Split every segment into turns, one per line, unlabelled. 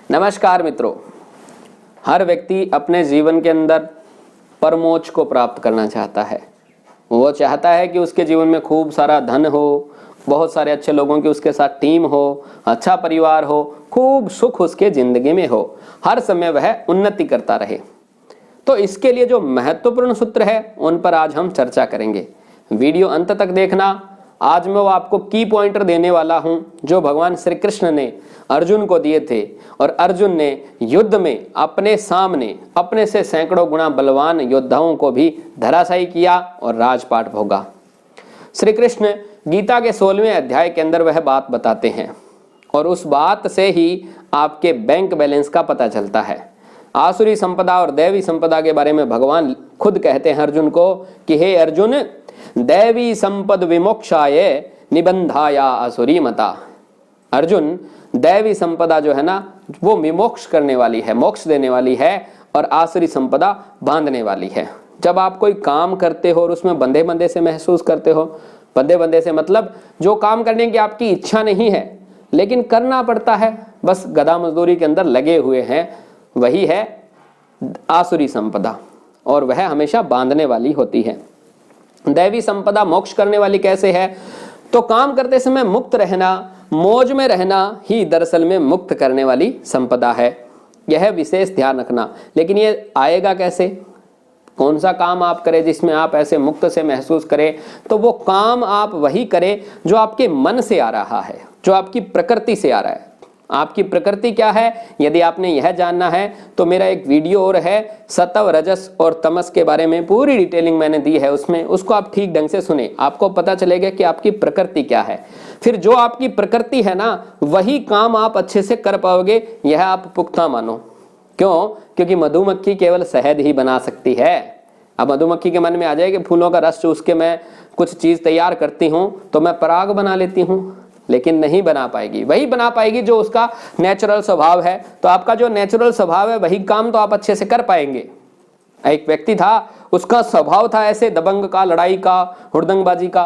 नमस्कार मित्रों, हर व्यक्ति अपने जीवन के अंदर परमोच्च को प्राप्त करना चाहता है। वो चाहता है कि उसके जीवन में खूब सारा धन हो, बहुत सारे अच्छे लोगों की उसके साथ टीम हो, अच्छा परिवार हो, खूब सुख उसके जिंदगी में हो, हर समय वह उन्नति करता रहे। तो इसके लिए जो महत्वपूर्ण सूत्र है उन पर आज हम चर्चा करेंगे। वीडियो अंत तक देखना। आज मैं वो आपको की पॉइंटर देने वाला हूं जो भगवान श्री कृष्ण ने अर्जुन को दिए थे, और अर्जुन ने युद्ध में अपने सामने अपने से सैकड़ों गुना बलवान योद्धाओं को भी धराशायी किया और राजपाट भोगा। श्री कृष्ण गीता के 16वें अध्याय के अंदर वह बात बताते हैं, और उस बात से ही आपके बैंक बैलेंस का पता चलता है। आसुरी संपदा और दैवी संपदा के बारे में भगवान खुद कहते हैं अर्जुन को कि हे अर्जुन, दैवी संपद विमोक्षाय निबंधाया आसुरी मता। अर्जुन, दैवी संपदा जो है ना वो विमोक्ष करने वाली है, मोक्ष देने वाली है, और आसुरी संपदा बांधने वाली है। जब आप कोई काम करते हो और उसमें बंधे बंधे से महसूस करते हो, बंधे बंधे से मतलब जो काम करने की आपकी इच्छा नहीं है लेकिन करना पड़ता है, बस गधा मजदूरी के अंदर लगे हुए हैं, वही है आसुरी संपदा, और वह हमेशा बांधने वाली होती है। दैवी संपदा मोक्ष करने वाली कैसे है? तो काम करते समय मुक्त रहना, मौज में रहना ही दरअसल में मुक्त करने वाली संपदा है। यह विशेष ध्यान रखना। लेकिन ये आएगा कैसे? कौन सा काम आप करें जिसमें आप ऐसे मुक्त से महसूस करें? तो वो काम आप वही करें जो आपके मन से आ रहा है, जो आपकी प्रकृति से आ रहा है। आपकी प्रकृति क्या है? यदि आपने यह जानना है तो मेरा एक वीडियो और है, सत्व, रजस और तमस के बारे में पूरी डिटेलिंग मैंने दी है उसमें, उसको आप ठीक ढंग से सुने, आपको पता चलेगा कि आपकी प्रकृति क्या है। फिर जो आपकी प्रकृति है ना वही काम आप अच्छे से कर पाओगे, यह आप पुख्ता मानो। क्यों? क्योंकि मधुमक्खी केवल शहद ही बना सकती है। अब मधुमक्खी के मन में आ जाए कि फूलों का रस चूस के मैं कुछ चीज तैयार करती हूं तो मैं पराग बना लेती हूं, लेकिन नहीं बना पाएगी। वही बना पाएगी जो उसका नेचुरल स्वभाव है। तो आपका जो नेचुरल स्वभाव है वही काम तो आप अच्छे से कर पाएंगे। एक व्यक्ति था, उसका स्वभाव था ऐसे दबंग का, लड़ाई का, हुड़दंगबाजी का।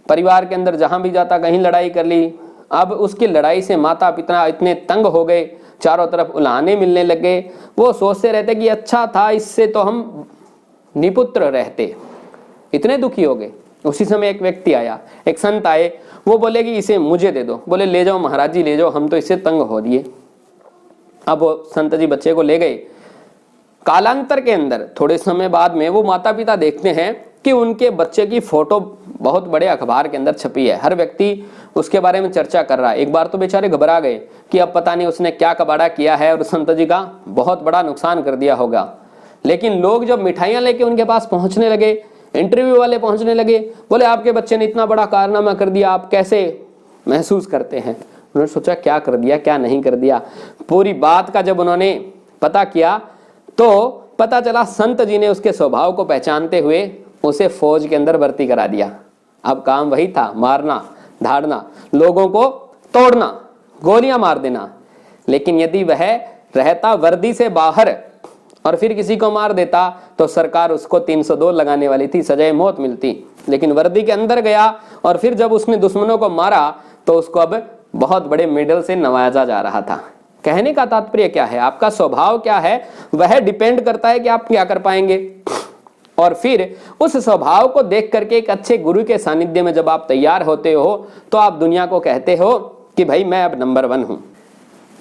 परिवार के अंदर जहां भी जाता कहीं लड़ाई कर ली। अब उसकी लड़ाई से माता पिता इतने तंग हो गए, चारों तरफ उल्हाने मिलने लगे। वो सोचते रहते कि अच्छा था, इससे तो हम निपुत्र रहते। इतने दुखी हो गए। उसी समय एक व्यक्ति आया, एक संत आए, वो बोले कि इसे मुझे दे दो। बोले ले जाओ महाराज जी, ले जाओ, हम तो इससे तंग हो दिए। अब वो संत जी बच्चे को ले गए। कालांतर के अंदर थोड़े समय बाद में वो माता पिता देखते हैं कि उनके बच्चे की फोटो बहुत बड़े अखबार के अंदर छपी है, हर व्यक्ति उसके बारे में चर्चा कर रहा है। एक बार तो बेचारे घबरा गए कि अब पता नहीं उसने क्या कबाड़ा किया है और संत जी का बहुत बड़ा नुकसान कर दिया होगा। लेकिन लोग जब मिठाइयां लेके उनके पास पहुंचने लगे, इंटरव्यू वाले पहुंचने लगे, बोले आपके बच्चे ने इतना बड़ा कारनामा कर दिया, आप कैसे महसूस करते हैं? उन्होंने सोचा क्या कर दिया, क्या नहीं कर दिया। पूरी बात का जब उन्होंने पता किया तो पता चला संत जी ने उसके स्वभाव को पहचानते हुए उसे फौज के अंदर भर्ती करा दिया। अब काम वही था, मारना, धाड़ना, लोगों को तोड़ना, गोलियां मार देना। लेकिन यदि वह रहता वर्दी से बाहर और फिर किसी को मार देता तो सरकार उसको 302 लगाने वाली थी, सजाए मौत मिलती। लेकिन वर्दी के अंदर गया और फिर जब उसने दुश्मनों को मारा तो उसको अब बहुत बड़े मेडल से नवाजा जा रहा था। कहने का तात्पर्य क्या है? आपका स्वभाव क्या है वह डिपेंड करता है कि आप क्या कर पाएंगे। और फिर उस स्वभाव को देख करके एक अच्छे गुरु के सानिध्य में जब आप तैयार होते हो तो आप दुनिया को कहते हो कि भाई मैं अब नंबर 1 हूं।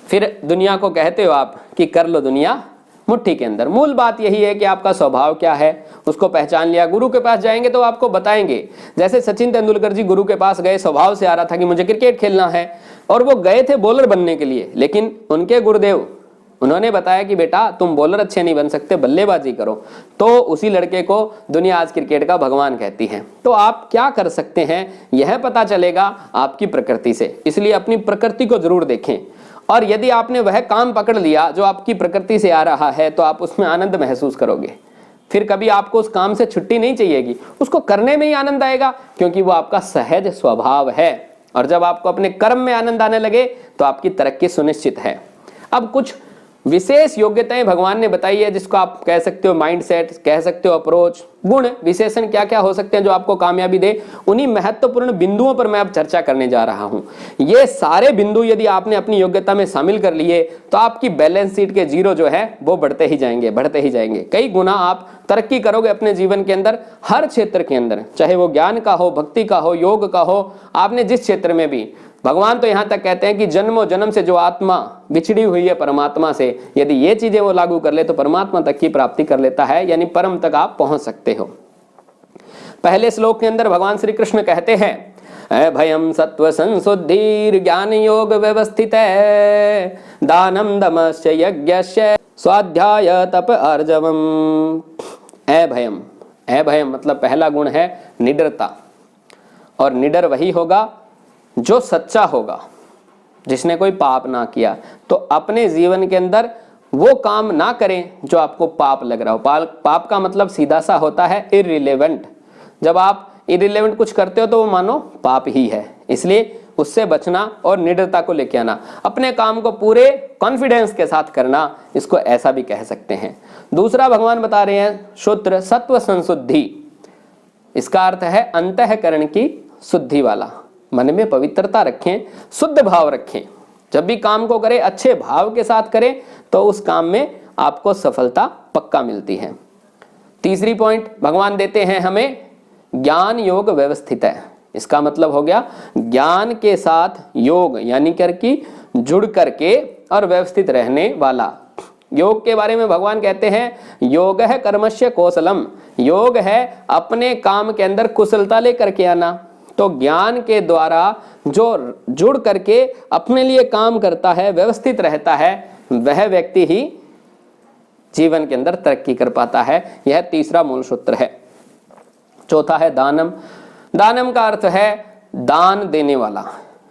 फिर दुनिया को कहते हो आप कि कर लो दुनिया मुट्ठी के अंदर। मूल बात यही है कि आपका स्वभाव क्या है, उसको पहचान लिया। गुरु के पास जाएंगे तो आपको बताएंगे। जैसे सचिन तेंदुलकर जी गुरु के पास गए, स्वभाव से आ रहा था कि मुझे क्रिकेट खेलना है, और वो गए थे बॉलर बनने के लिए। लेकिन उनके गुरुदेव उन्होंने बताया कि बेटा तुम बॉलर अच्छे नहीं बन सकते, बल्लेबाजी करो। तो उसी लड़के को दुनिया आज क्रिकेट का भगवान कहती है। तो आप क्या कर सकते हैं यह पता चलेगा आपकी प्रकृति से। इसलिए अपनी प्रकृति को जरूर देखें, और यदि आपने वह काम पकड़ लिया जो आपकी प्रकृति से आ रहा है तो आप उसमें आनंद महसूस करोगे। फिर कभी आपको उस काम से छुट्टी नहीं चाहिएगी, उसको करने में ही आनंद आएगा, क्योंकि वो आपका सहज स्वभाव है। और जब आपको अपने कर्म में आनंद आने लगे तो आपकी तरक्की सुनिश्चित है। अब कुछ विशेष योग्यताएं भगवान ने बताई है, जिसको आप कह सकते हो माइंड सेट, कह सकते हो अप्रोच, गुण विशेषण क्या क्या हो सकते हैं जो आपको कामयाबी दे। उन्हीं महत्वपूर्ण बिंदुओं पर मैं अब चर्चा करने जा रहा हूं। ये सारे बिंदु यदि आपने अपनी योग्यता में शामिल कर लिए तो आपकी बैलेंस शीट के जीरो जो है वो बढ़ते ही जाएंगे, बढ़ते ही जाएंगे। कई गुना आप तरक्की करोगे अपने जीवन के अंदर, हर क्षेत्र के अंदर, चाहे वो ज्ञान का हो, भक्ति का हो, योग का हो, आपने जिस क्षेत्र में भी। भगवान तो यहां तक कहते हैं कि जन्मों जन्म से जो आत्मा बिछड़ी हुई है परमात्मा से, यदि ये चीजें वो लागू कर ले तो परमात्मा तक की प्राप्ति कर लेता है, यानी परम तक आप पहुंच सकते हो। पहले श्लोक के अंदर भगवान श्री कृष्ण कहते हैं, अभयम सत्व संशुद्धि ज्ञान योग व्यवस्थित दानम दमश्च यज्ञश्च स्वाध्याय तप अर्जवम। अभयम, अभयम मतलब पहला गुण है निडरता, और निडर वही होगा जो सच्चा होगा, जिसने कोई पाप ना किया। तो अपने जीवन के अंदर वो काम ना करें जो आपको पाप लग रहा हो। पाप का मतलब सीधा सा होता है इररिलेवेंट। जब आप इररिलेवेंट कुछ करते हो तो वो मानो पाप ही है, इसलिए उससे बचना और निडरता को लेके आना, अपने काम को पूरे कॉन्फिडेंस के साथ करना, इसको ऐसा भी कह सकते हैं। दूसरा भगवान बता रहे हैं शुद्र सत्व संशुद्धि, इसका अर्थ है अंतःकरण की शुद्धि वाला। मन में पवित्रता रखें, शुद्ध भाव रखें, जब भी काम को करें अच्छे भाव के साथ करें तो उस काम में आपको सफलता पक्का मिलती है। तीसरी पॉइंट भगवान देते हैं हमें, ज्ञान योग व्यवस्थित है। इसका मतलब हो गया ज्ञान के साथ योग, यानी करके जुड़ करके और व्यवस्थित रहने वाला। योग के बारे में भगवान कहते हैं योग है कर्मस्य कौशलम, योग है अपने काम के अंदर कुशलता लेकर के आना। तो ज्ञान के द्वारा जो जुड़ करके अपने लिए काम करता है, व्यवस्थित रहता है, वह व्यक्ति ही जीवन के अंदर तरक्की कर पाता है। यह तीसरा मूल सूत्र है। चौथा है दानम। दानम का अर्थ है दान देने वाला।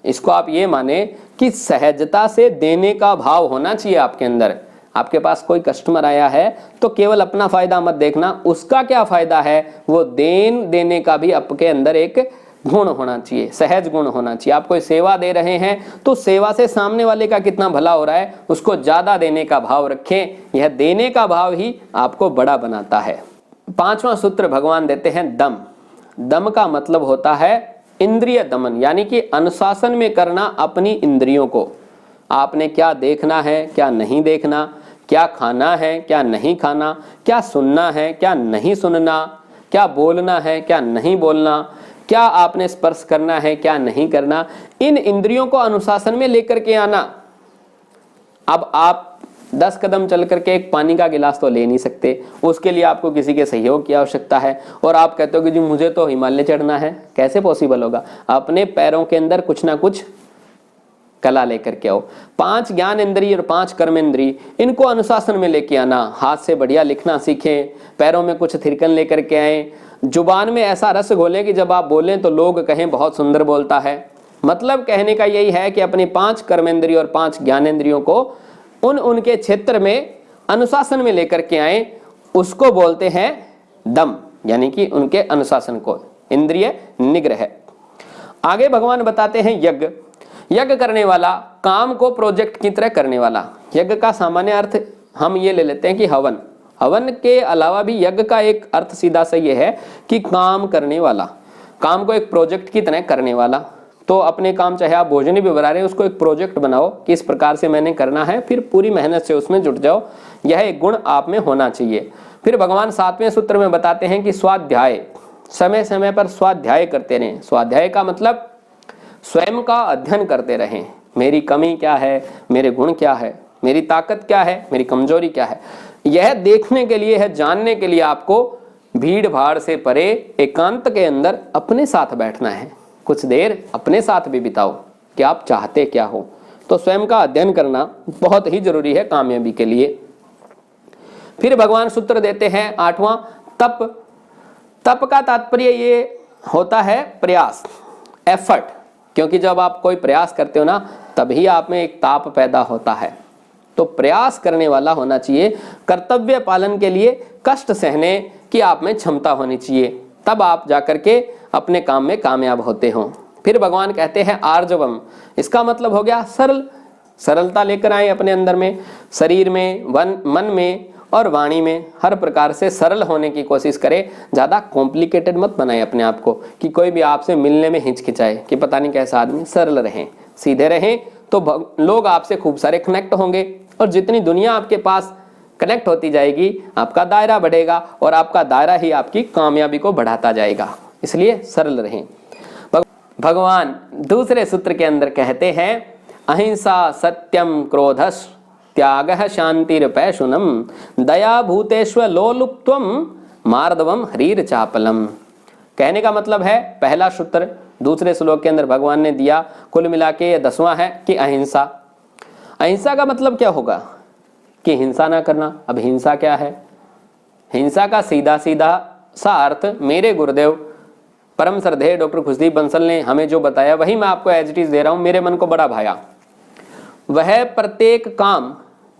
इसको आप ये माने कि सहजता से देने का भाव होना चाहिए आपके अंदर। आपके पास कोई कस्टमर आया है तो केवल अपना फायदा मत देखना, उसका क्या फायदा है, वो देने का भी आपके अंदर एक गुण होना चाहिए, सहज गुण होना चाहिए। आप कोई सेवा दे रहे हैं तो सेवा से सामने वाले का कितना भला हो रहा है, उसको ज्यादा देने का भाव रखें। यह देने का भाव ही आपको बड़ा बनाता है। पांचवा सूत्र भगवान देते हैं दम। दम का मतलब होता है इंद्रिय दमन, यानी कि अनुशासन में करना अपनी इंद्रियों को। आपने क्या देखना है, क्या नहीं देखना, क्या खाना है, क्या नहीं खाना, क्या सुनना है, क्या नहीं सुनना, क्या बोलना है, क्या नहीं बोलना, क्या आपने स्पर्श करना है, क्या नहीं करना, इन इंद्रियों को अनुशासन में लेकर के आना। अब आप 10 कदम चल करके एक पानी का गिलास तो ले नहीं सकते, उसके लिए आपको किसी के सहयोग की आवश्यकता है। और आप कहते हो कि जी मुझे तो हिमालय चढ़ना है, कैसे पॉसिबल होगा? अपने पैरों के अंदर कुछ ना कुछ कला लेकर के आओ। 5 ज्ञान इंद्रिय और 5 कर्म इंद्रिय, इनको अनुशासन में लेके आना। हाथ से बढ़िया लिखना सीखें, पैरों में कुछ थिरकन लेकर के आए, जुबान में ऐसा रस घोलें कि जब आप बोलें तो लोग कहें बहुत सुंदर बोलता है। मतलब कहने का यही है कि अपनी 5 कर्मेंद्रियों और 5 ज्ञानेंद्रियों को उनके क्षेत्र में अनुशासन में लेकर के आए, उसको बोलते हैं दम, यानी कि उनके अनुशासन को, इंद्रिय निग्रह। आगे भगवान बताते हैं यज्ञ। यज्ञ करने वाला, काम को प्रोजेक्ट की तरह करने वाला। यज्ञ का सामान्य अर्थ हम ये ले लेते हैं कि हवन। हवन के अलावा भी यज्ञ का एक अर्थ सीधा सा ये है कि काम करने वाला, काम को एक प्रोजेक्ट की तरह करने वाला। तो अपने काम, चाहे आप भोजन भी बना रहे हैं, उसको एक प्रोजेक्ट बनाओ कि इस प्रकार से मैंने करना है, फिर पूरी मेहनत से उसमें जुट जाओ। यह एक गुण आप में होना चाहिए। फिर भगवान 7वें सूत्र में बताते हैं कि स्वाध्याय, समय समय पर स्वाध्याय करते रहें। स्वाध्याय का मतलब स्वयं का अध्ययन करते रहें। मेरी कमी क्या है, मेरे गुण क्या है, मेरी ताकत क्या है, मेरी कमजोरी क्या है, यह देखने के लिए है, जानने के लिए आपको भीड़ भाड़ से परे एकांत के अंदर अपने साथ बैठना है। कुछ देर अपने साथ भी बिताओ कि आप चाहते क्या हो। तो स्वयं का अध्ययन करना बहुत ही जरूरी है कामयाबी के लिए। फिर भगवान सूत्र देते हैं 8वां तप। तप का तात्पर्य ये होता है प्रयास, एफर्ट। क्योंकि जब आप कोई प्रयास करते हो ना, तभी आप में एक ताप पैदा होता है। तो प्रयास करने वाला होना चाहिए। कर्तव्य पालन के लिए कष्ट सहने की आप में क्षमता होनी चाहिए, तब आप जाकर के अपने काम में कामयाब होते हो। फिर भगवान कहते हैं आर्जवम। इसका मतलब हो गया सरल, सरलता लेकर आए अपने अंदर में। शरीर में, मन में और वाणी में हर प्रकार से सरल होने की कोशिश करें। ज़्यादा कॉम्प्लिकेटेड मत बनाए अपने आप को कि कोई भी आपसे मिलने में हिचकिचाए कि पता नहीं कैसा आदमी। सरल रहें, सीधे रहें, तो लोग आपसे खूब सारे कनेक्ट होंगे और जितनी दुनिया आपके पास कनेक्ट होती जाएगी आपका दायरा बढ़ेगा और आपका दायरा ही आपकी कामयाबी को बढ़ाता जाएगा। इसलिए सरल रहें। भगवान दूसरे सूत्र के अंदर कहते हैं अहिंसा सत्यम क्रोधस् त्यागः शांतिरपैशुनम दया भूतेष्व लोलुप्त्वम मार्दवम हरीर चापलम। कहने का मतलब है, पहला सूत्र दूसरे श्लोक के अंदर भगवान ने दिया, कुल मिला के ये 10वां है कि अहिंसा। अहिंसा का मतलब क्या होगा कि हिंसा ना करना। अब हिंसा क्या है? हिंसा का सीधा सीधा सा अर्थ मेरे गुरुदेव परम श्रद्धेय डॉक्टर खुशदीप बंसल ने हमें जो बताया वही मैं आपको एज इट इज दे रहा हूं। मेरे मन को बड़ा भाया। वह प्रत्येक काम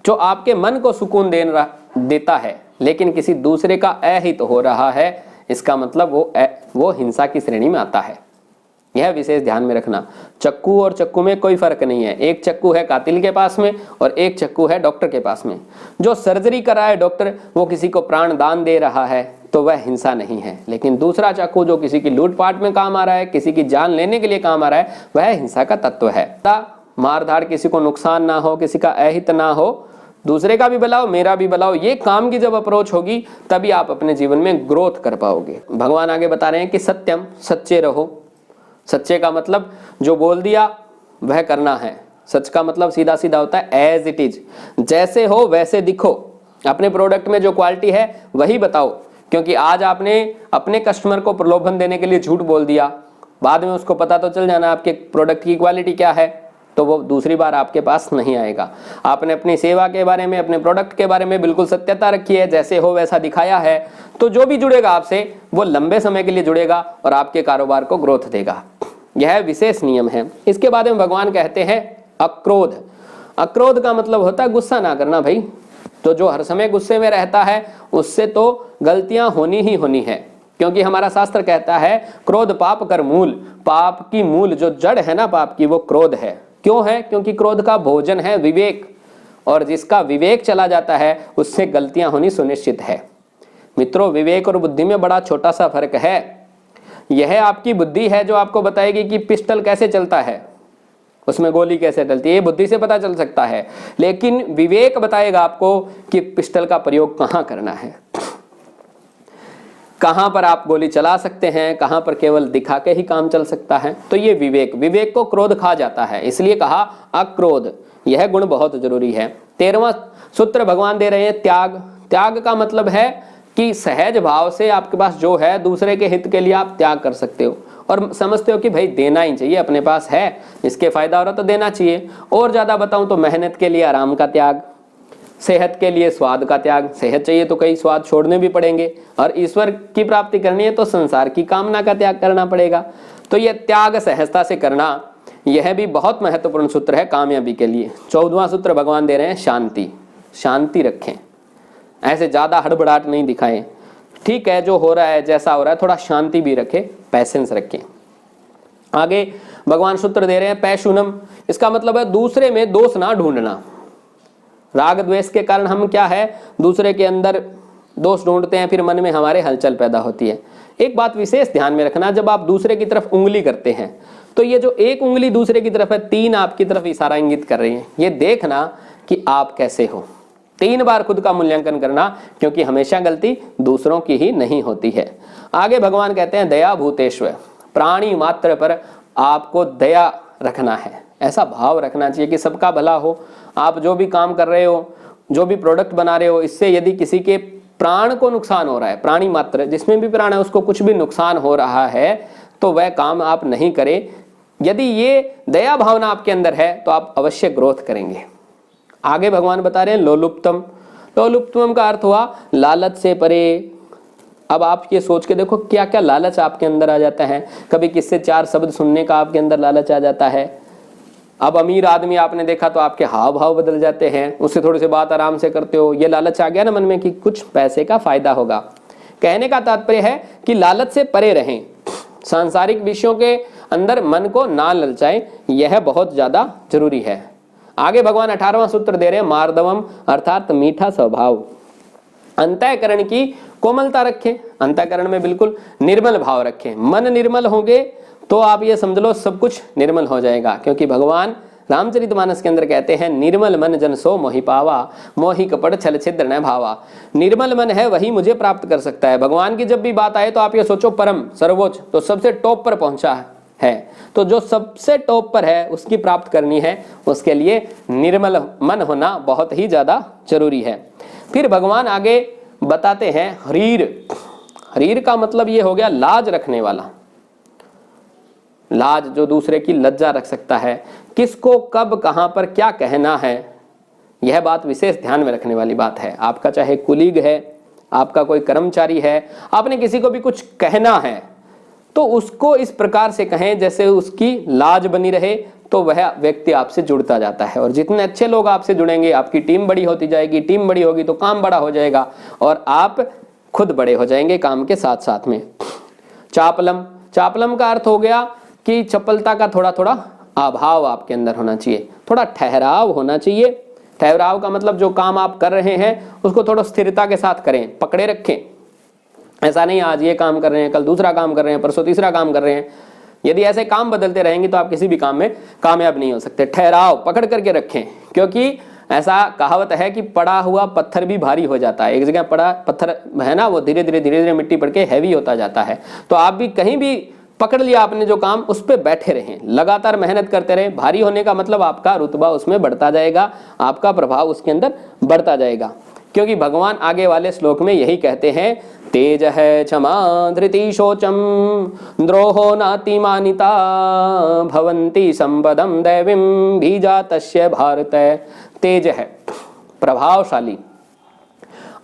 जो आपके मन को सुकून देता है लेकिन किसी दूसरे का अहित हो रहा है, इसका मतलब वो हिंसा की श्रेणी में आता है। यह विशेष ध्यान में रखना। चक्कू और चक्कू में कोई फर्क नहीं है। एक चक्कू है कातिल के पास में और एक चक्कू है डॉक्टर के पास में। जो सर्जरी कर रहा है डॉक्टर, वो किसी को प्राण दान दे रहा है तो वह हिंसा नहीं है। लेकिन दूसरा चाकू जो किसी की लूटपाट में काम आ रहा है, किसी की जान लेने के लिए काम आ रहा है, वह हिंसा का तत्व है। मारधाड़, किसी को नुकसान ना हो, किसी का अहित ना हो, दूसरे का भी भला हो, मेरा भी भला हो, ये काम की जब अप्रोच होगी तभी आप अपने जीवन में ग्रोथ कर पाओगे। भगवान आगे बता रहे हैं कि सत्यम, सच्चे रहो। सच्चे का मतलब जो बोल दिया वह करना है। सच का मतलब सीधा सीधा होता है एज इट इज, जैसे हो वैसे दिखो। अपने प्रोडक्ट में जो क्वालिटी है वही बताओ, क्योंकि आज आपने अपने कस्टमर को प्रलोभन देने के लिए झूठ बोल दिया, बाद में उसको पता तो चल जाना आपके प्रोडक्ट की क्वालिटी क्या है, तो वो दूसरी बार आपके पास नहीं आएगा। आपने अपनी सेवा के बारे में, अपने प्रोडक्ट के बारे में बिल्कुल सत्यता रखी है, जैसे हो वैसा दिखाया है, तो जो भी जुड़ेगा आपसे वो लंबे समय के लिए जुड़ेगा और आपके कारोबार को ग्रोथ देगा। यह विशेष नियम है। इसके बाद में भगवान कहते हैं अक्रोध। अक्रोध का मतलब होता है गुस्सा ना करना भाई। तो जो हर समय गुस्से में रहता है उससे तो गलतियां होनी ही होनी है, क्योंकि हमारा शास्त्र कहता है क्रोध पाप कर मूल। पाप की मूल जो जड़ है ना पाप की, वो क्रोध है। क्यों है? क्योंकि क्रोध का भोजन है विवेक, और जिसका विवेक चला जाता है उससे गलतियां होनी सुनिश्चित है। मित्रों, विवेक और बुद्धि में बड़ा छोटा सा फर्क है। यह आपकी बुद्धि है जो आपको बताएगी कि पिस्टल कैसे चलता है, उसमें गोली कैसे डलती है, ये बुद्धि से पता चल सकता है। लेकिन विवेक बताएगा आपको कि पिस्टल का प्रयोग कहाँ करना है, कहां पर आप गोली चला सकते हैं, कहां पर केवल दिखा के ही काम चल सकता है। तो ये विवेक को क्रोध खा जाता है, इसलिए कहा अक्रोध। यह गुण बहुत जरूरी है। 13वां सूत्र भगवान दे रहे हैं त्याग। त्याग का मतलब है कि सहज भाव से आपके पास जो है दूसरे के हित के लिए आप त्याग कर सकते हो और समझते हो कि भाई देना ही चाहिए, अपने पास है, इसके फायदा हो रहा तो देना चाहिए। और ज्यादा बताऊं तो मेहनत के लिए आराम का त्याग, सेहत के लिए स्वाद का त्याग। सेहत चाहिए तो कई स्वाद छोड़ने भी पड़ेंगे, और ईश्वर की प्राप्ति करनी है तो संसार की कामना का त्याग करना पड़ेगा। तो यह त्याग सहजता से करना, यह भी बहुत महत्वपूर्ण सूत्र है कामयाबी के लिए। 14वां सूत्र भगवान दे रहे हैं शांति। शांति रखें, ऐसे ज्यादा हड़बड़ाहट नहीं दिखाएं। ठीक है, जो हो रहा है जैसा हो रहा है, थोड़ा शांति भी रखें, पैसेंस रखें। आगे भगवान सूत्र दे रहे हैं पैशुनम। इसका मतलब है दूसरे में दोष ना ढूंढना। राग द्वेष के कारण हम क्या है, दूसरे के अंदर दोष ढूंढते हैं, फिर मन में हमारे हलचल पैदा होती है। एक बात विशेष ध्यान में रखना, जब आप दूसरे की तरफ उंगली करते हैं तो ये जो एक उंगली दूसरे की तरफ है, 3 आपकी तरफ इशारा इंगित कर रही है। ये देखना कि आप कैसे हो। 3 बार खुद का मूल्यांकन करना, क्योंकि हमेशा गलती दूसरों की ही नहीं होती है। आगे भगवान कहते हैं दया भूतेश्वर। प्राणी मात्र पर आपको दया रखना है, ऐसा भाव रखना चाहिए कि सबका भला हो। आप जो भी काम कर रहे हो, जो भी प्रोडक्ट बना रहे हो, इससे यदि किसी के प्राण को नुकसान हो रहा है, प्राणी मात्र जिसमें भी प्राण है उसको कुछ भी नुकसान हो रहा है, तो वह काम आप नहीं करें। यदि ये दया भावना आपके अंदर है तो आप अवश्य ग्रोथ करेंगे। आगे भगवान बता रहे हैं लोलुप्तम। लोलुप्तम का अर्थ हुआ लालच से परे। अब आप ये सोच के देखो क्या क्या लालच आपके अंदर आ जाता है। कभी किससे 4 शब्द सुनने का आपके अंदर लालच आ जाता है। अब अमीर आदमी आपने देखा तो आपके हाव भाव बदल जाते हैं, उससे थोड़ी सी बात आराम से करते हो। ये लालच आ गया ना मन में कि कुछ पैसे का फायदा होगा। कहने का तात्पर्य है कि लालच से परे रहें, सांसारिक विषयों के अंदर मन को ना ललचाएं, यह बहुत ज्यादा जरूरी है। आगे भगवान 18वां सूत्र दे रहे हैं, मार्दवम अर्थात मीठा स्वभाव, अंतःकरण की कोमलता रखें, अंतःकरण में बिल्कुल निर्मल भाव रखें। मन निर्मल होंगे तो आप ये समझ लो सब कुछ निर्मल हो जाएगा, क्योंकि भगवान रामचरितमानस के अंदर कहते हैं, निर्मल मन जन सो मोहि पावा, मोहि कपट छल छिद्र न भावा। निर्मल मन है वही मुझे प्राप्त कर सकता है। भगवान की जब भी बात आए तो आप ये सोचो परम सर्वोच्च, तो सबसे टॉप पर पहुंचा है, तो जो सबसे टॉप पर है उसकी प्राप्त करनी है, उसके लिए निर्मल मन होना बहुत ही ज्यादा जरूरी है। फिर भगवान आगे बताते हैं हरीर। हरीर का मतलब ये हो गया लाज रखने वाला, लाज जो दूसरे की लज्जा रख सकता है, किसको कब कहां पर क्या कहना है, यह बात विशेष ध्यान में रखने वाली बात है। आपका चाहे कुलीग है, आपका कोई कर्मचारी है, आपने किसी को भी कुछ कहना है तो उसको इस प्रकार से कहें जैसे उसकी लाज बनी रहे, तो वह व्यक्ति आपसे जुड़ता जाता है। और जितने अच्छे लोग आपसे जुड़ेंगे आपकी टीम बड़ी होती जाएगी, टीम बड़ी होगी तो काम बड़ा हो जाएगा और आप खुद बड़े हो जाएंगे काम के साथ साथ में। चापलम, चापलम का अर्थ हो गया कि चपलता का थोड़ा थोड़ा अभाव आपके अंदर होना चाहिए, थोड़ा ठहराव होना चाहिए। ठहराव का मतलब जो काम आप कर रहे हैं उसको थोड़ा स्थिरता के साथ करें, पकड़े रखें। ऐसा नहीं आज ये काम कर रहे हैं, कल दूसरा काम कर रहे हैं, परसों तीसरा काम कर रहे हैं। यदि ऐसे काम बदलते रहेंगे तो आप किसी भी काम में कामयाब नहीं हो सकते। ठहराव पकड़ करके रखें, क्योंकि ऐसा कहावत है कि पड़ा हुआ पत्थर भी भारी हो जाता है। एक जगह पड़ा पत्थर है ना, वो धीरे धीरे मिट्टी पड़ के हैवी होता जाता है। तो आप भी कहीं भी पकड़ लिया आपने जो काम, उस पर बैठे रहें, लगातार मेहनत करते रहें। भारी होने का मतलब आपका रुतबा उसमें बढ़ता जाएगा, आपका प्रभाव उसके अंदर बढ़ता जाएगा। क्योंकि भगवान आगे वाले श्लोक में यही कहते हैं, तेज है क्षमा धृति शोचम द्रोहो नातिमानिता भवन्ति संपदम दैवीम बीजा तस्य भारत। तेज है प्रभावशाली,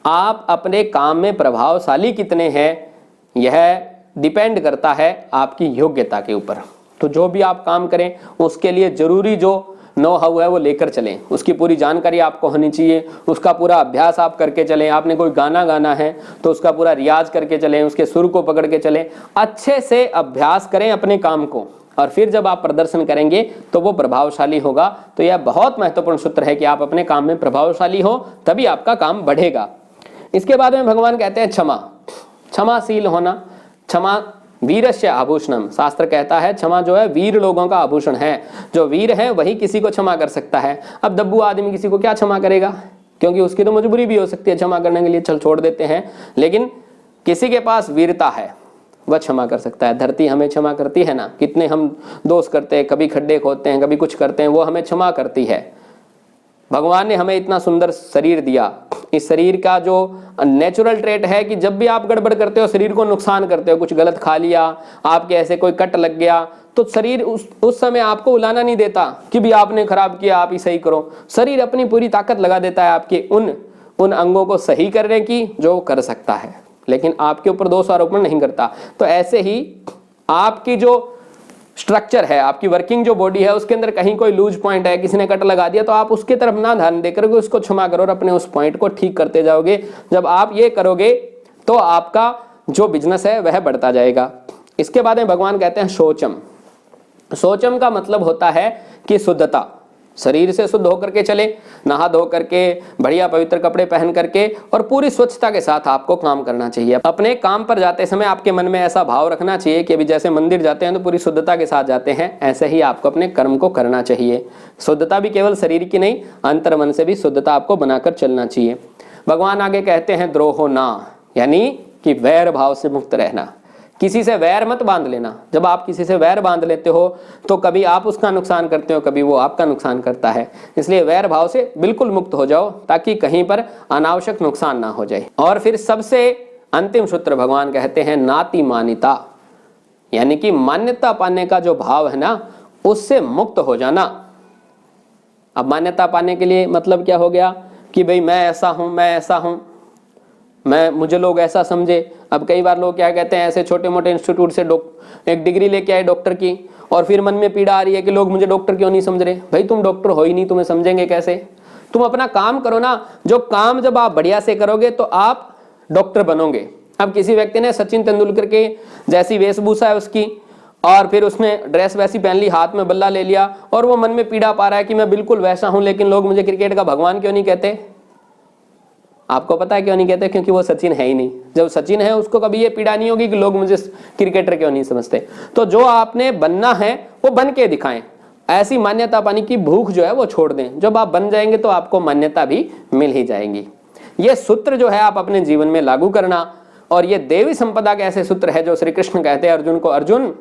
आप अपने काम में प्रभावशाली कितने हैं यह डिपेंड करता है आपकी योग्यता के ऊपर। तो जो भी आप काम करें उसके लिए जरूरी जो नो हाउ है वो लेकर चलें, उसकी पूरी जानकारी आपको होनी चाहिए, उसका पूरा अभ्यास आप करके चलें। आपने कोई गाना गाना है तो उसका पूरा रियाज करके चलें, उसके सुर को पकड़ के चलें, अच्छे से अभ्यास करें अपने काम को, और फिर जब आप प्रदर्शन करेंगे तो वो प्रभावशाली होगा। तो यह बहुत महत्वपूर्ण सूत्र है कि आप अपने काम में प्रभावशाली हो, तभी आपका काम बढ़ेगा। इसके बाद में भगवान कहते हैं क्षमा, क्षमाशील होना। क्षमा वीरस्य आभूषणम, शास्त्र कहता है क्षमा जो है वीर लोगों का आभूषण है। जो वीर है वही किसी को क्षमा कर सकता है। अब दब्बू आदमी किसी को क्या क्षमा करेगा, क्योंकि उसकी तो मजबूरी भी हो सकती है क्षमा करने के लिए, चल छोड़ देते हैं। लेकिन किसी के पास वीरता है वह क्षमा कर सकता है। धरती हमें क्षमा करती है ना, कितने हम दोष करते हैं, कभी खड्डे खोदते हैं, कभी कुछ करते हैं, वो हमें क्षमा करती है। भगवान ने हमें इतना सुंदर शरीर दिया, इस शरीर का जो नेचुरल ट्रेट है कि जब भी आप गड़बड़ करते हो, शरीर को नुकसान करते हो, कुछ गलत खा लिया, आपके ऐसे कोई कट लग गया, तो शरीर उस समय आपको उलाना नहीं देता कि भी आपने खराब किया, आप ही सही करो। शरीर अपनी पूरी ताकत लगा देता है आपके उन अंगों को सही करने की जो कर सकता है, लेकिन आपके ऊपर दोष आरोपण नहीं करता। तो ऐसे ही आपकी जो स्ट्रक्चर है, आपकी वर्किंग जो बॉडी है, उसके अंदर कहीं कोई लूज पॉइंट है, किसी ने कट लगा दिया, तो आप उसके तरफ ना ध्यान देकर उसको क्षमा करो और अपने उस पॉइंट को ठीक करते जाओगे। जब आप ये करोगे तो आपका जो बिजनेस है वह बढ़ता जाएगा। इसके बाद में भगवान कहते हैं शौचम। शौचम का मतलब होता है कि शुद्धता, शरीर से शुद्ध होकर के चले, नहा धो करके बढ़िया पवित्र कपड़े पहन करके और पूरी स्वच्छता के साथ आपको काम करना चाहिए। अपने काम पर जाते समय आपके मन में ऐसा भाव रखना चाहिए कि अभी जैसे मंदिर जाते हैं तो पूरी शुद्धता के साथ जाते हैं, ऐसे ही आपको अपने कर्म को करना चाहिए। शुद्धता भी केवल शरीर की नहीं, अंतर मन से भी शुद्धता आपको बनाकर चलना चाहिए। भगवान आगे कहते हैं द्रोहो ना, यानी कि वैर भाव से मुक्त रहना। किसी से वैर मत बांध लेना। जब आप किसी से वैर बांध लेते हो तो कभी आप उसका नुकसान करते हो, कभी वो आपका नुकसान करता है। इसलिए वैर भाव से बिल्कुल मुक्त हो जाओ ताकि कहीं पर अनावश्यक नुकसान ना हो जाए। और फिर सबसे अंतिम सूत्र भगवान कहते हैं नाति मान्यता, यानी कि मान्यता पाने का जो भाव है ना, उससे मुक्त हो जाना। अब मान्यता पाने के लिए मतलब क्या हो गया कि भाई मैं ऐसा हूं, मैं ऐसा हूं, मुझे लोग ऐसा समझे। अब कई बार लोग क्या कहते हैं, ऐसे छोटे मोटे इंस्टीट्यूट से एक डिग्री लेके आए डॉक्टर की, और फिर मन में पीड़ा आ रही है कि लोग मुझे डॉक्टर क्यों नहीं समझ रहे। भाई तुम डॉक्टर हो ही नहीं, तुम्हें समझेंगे कैसे। तुम अपना काम करो ना, जो काम जब आप बढ़िया से करोगे तो आप डॉक्टर बनोगे। अब किसी व्यक्ति ने सचिन तेंदुलकर के जैसी वेशभूषा है उसकी, और फिर उसने ड्रेस वैसी पहन ली, हाथ में बल्ला ले लिया और वो मन में पीड़ा पा रहा है कि मैं बिल्कुल वैसा हूं, लेकिन लोग मुझे क्रिकेट का भगवान क्यों नहीं कहते? आपको पता है क्यों नहीं कहते? क्योंकि वो सचिन है ही नहीं। जब सचिन है उसको कभी ये पीड़ा नहीं होगी कि लोग मुझे क्रिकेटर क्यों नहीं समझते। तो जो आपने बनना है वो बन के दिखाएं, ऐसी मान्यता पाने की भूख जो है वो छोड़ दें। जब आप बन जाएंगे तो आपको मान्यता भी मिल ही जाएगी। ये सूत्र जो है आप अपने जीवन में लागू करना। और ये देवी संपदा के ऐसे सूत्र है जो श्री कृष्ण कहते हैं अर्जुन को, अर्जुन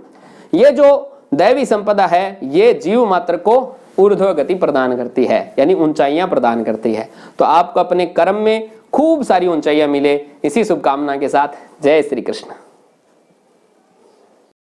ये जो दैवी संपदा है ये जीव मात्र को ऊर्ध्व गति प्रदान करती है, यानी ऊंचाइयां प्रदान करती है। तो आपको अपने कर्म में खूब सारी ऊंचाइयां मिले, इसी शुभकामना के साथ जय श्री कृष्ण।